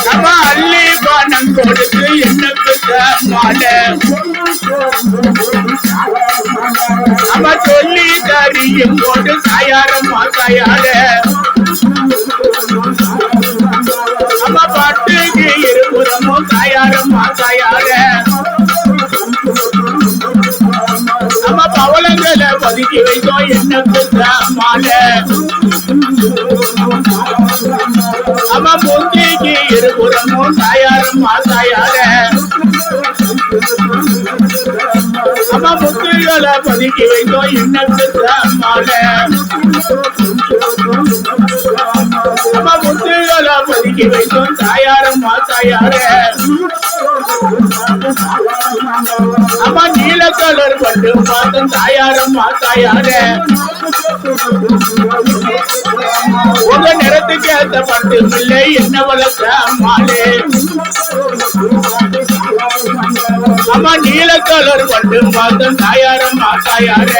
அம்மா அள்ளி பணம் கொடுத்து என்ன மாலை அம்மா சொல்லி தரியும் போது சாயாரம்மா சாயார அம்மா பாட்டுக்கு இருபுறமும் சாயாரம்மா சாயார அம்மா பவளங்களை பதுக்கி வைத்தோம் என்ன மாலை அம்மா பொங்கிக்கு இருபுறமும் சாயாரம்மா சாயார அம்மா முத்துகளை பதுக்கி வைத்தோம் என்ன மாலை அம்மா முத்துகளை பதுக்கி வைத்தோம் சாயாரம்மா சாயார அம்மா நீல கலர் பட்டு பார்த்தோம் தாயாரம்மா தாயார உங்க நிறத்துக்கு ஏற்ற பட்டு பிள்ளை என்ன வளர்த்த அம்மாளே அம்மா நீல கலர் பட்டு பார்த்தோம் தாயாரம்மா தாயார